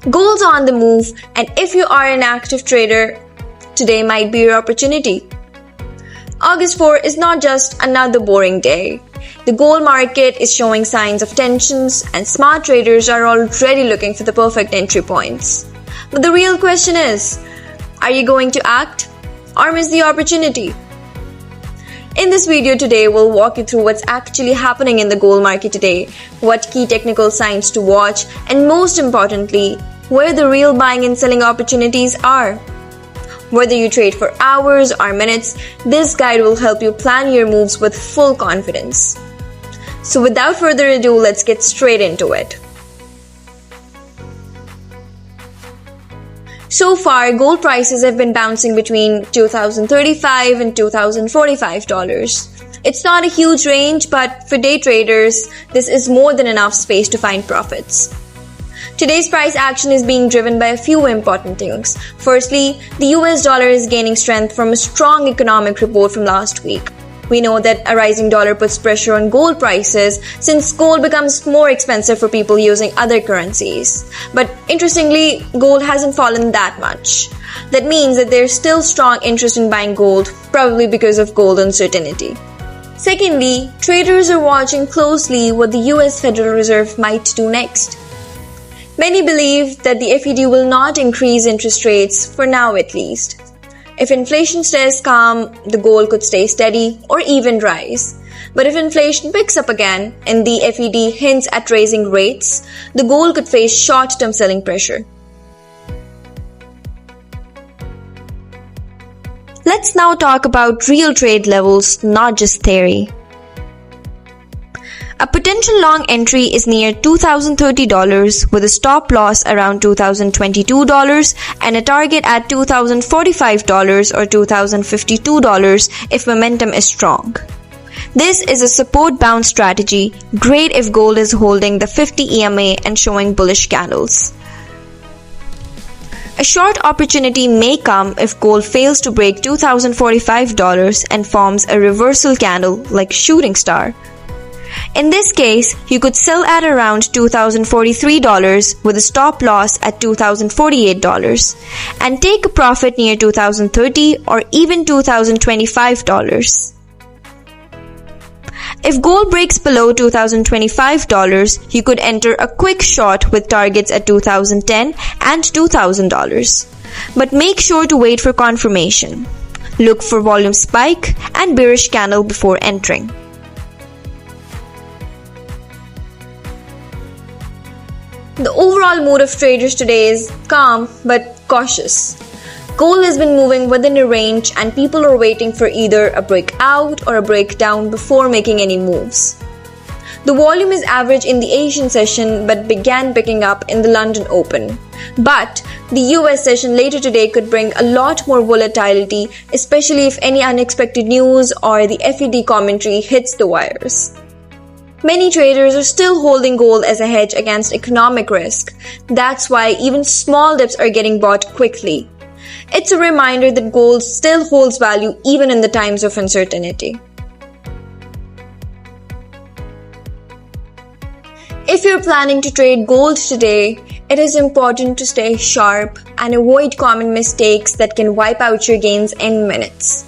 Gold's on the move, and if you are an active trader, today might be your opportunity. August 4 is not just another boring day. The gold market is showing signs of tensions, and smart traders are already looking for the perfect entry points. But the real question is, are you going to act or miss the opportunity? In this video today, we'll walk you through what's actually happening in the gold market today, what key technical signs to watch, and most importantly, where the real buying and selling opportunities are. Whether you trade for hours or minutes, this guide will help you plan your moves with full confidence. So without further ado, let's get straight into it. So far, gold prices have been bouncing between $2,035 and $2,045. It's not a huge range, but for day traders, this is more than enough space to find profits. Today's price action is being driven by a few important things. Firstly, the US dollar is gaining strength from a strong economic report from last week. We know that a rising dollar puts pressure on gold prices since gold becomes more expensive for people using other currencies. But interestingly, gold hasn't fallen that much. That means that there's still strong interest in buying gold, probably because of gold uncertainty. Secondly, traders are watching closely what the US Federal Reserve might do next. Many believe that the FED will not increase interest rates, for now at least. If inflation stays calm, the gold could stay steady or even rise. But if inflation picks up again and the FED hints at raising rates, the gold could face short-term selling pressure. Let's now talk about real trade levels, not just theory. A potential long entry is near $2,030 with a stop loss around $2,022 and a target at $2,045 or $2,052 if momentum is strong. This is a support bounce strategy, great if gold is holding the 50 EMA and showing bullish candles. A short opportunity may come if gold fails to break $2,045 and forms a reversal candle like shooting star. In this case, you could sell at around $2,043 with a stop loss at $2,048 and take a profit near $2,030 or even $2,025. If gold breaks below $2,025, you could enter a quick short with targets at $2,010 and $2,000. But make sure to wait for confirmation. Look for volume spike and bearish candle before entering. The overall mood of traders today is calm but cautious. Gold has been moving within a range and people are waiting for either a breakout or a breakdown before making any moves. The volume is average in the Asian session but began picking up in the London Open. But the US session later today could bring a lot more volatility, especially if any unexpected news or the FED commentary hits the wires. Many traders are still holding gold as a hedge against economic risk. That's why even small dips are getting bought quickly. It's a reminder that gold still holds value even in the times of uncertainty. If you're planning to trade gold today, it is important to stay sharp and avoid common mistakes that can wipe out your gains in minutes.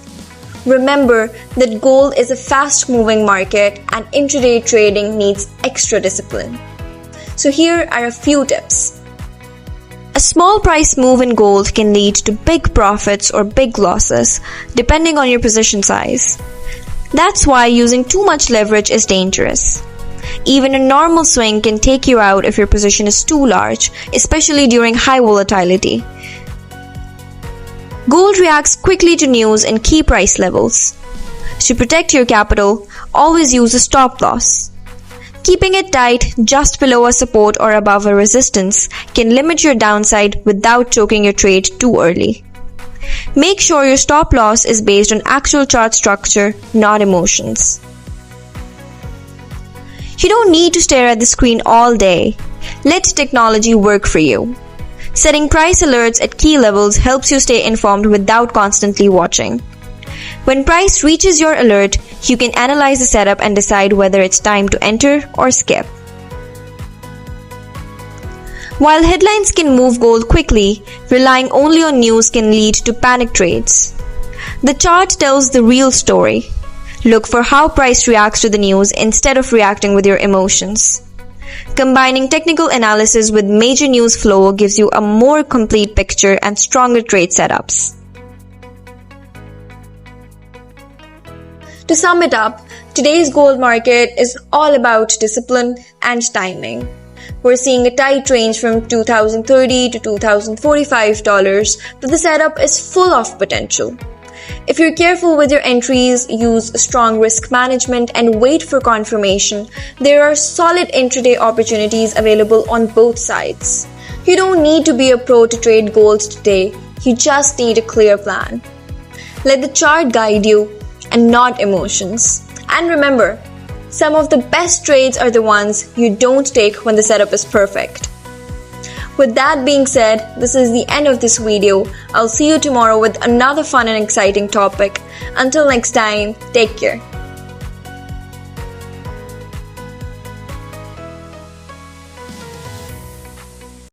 Remember that gold is a fast-moving market and intraday trading needs extra discipline. So here are a few tips. A small price move in gold can lead to big profits or big losses, depending on your position size. That's why using too much leverage is dangerous. Even a normal swing can take you out if your position is too large, especially during high volatility. Gold reacts quickly to news and key price levels. To protect your capital, always use a stop loss. Keeping it tight just below a support or above a resistance can limit your downside without choking your trade too early. Make sure your stop loss is based on actual chart structure, not emotions. You don't need to stare at the screen all day. Let technology work for you. Setting price alerts at key levels helps you stay informed without constantly watching. When price reaches your alert, you can analyze the setup and decide whether it's time to enter or skip. While headlines can move gold quickly, relying only on news can lead to panic trades. The chart tells the real story. Look for how price reacts to the news instead of reacting with your emotions. Combining technical analysis with major news flow gives you a more complete picture and stronger trade setups. To sum it up, today's gold market is all about discipline and timing. We're seeing a tight range from $2,030 to $2,045, but the setup is full of potential. If you're careful with your entries, use strong risk management, and wait for confirmation, there are solid intraday opportunities available on both sides. You don't need to be a pro to trade gold today, you just need a clear plan. Let the chart guide you and not emotions. And remember, some of the best trades are the ones you don't take when the setup is perfect. With that being said, this is the end of this video. I'll see you tomorrow with another fun and exciting topic. Until next time, take care.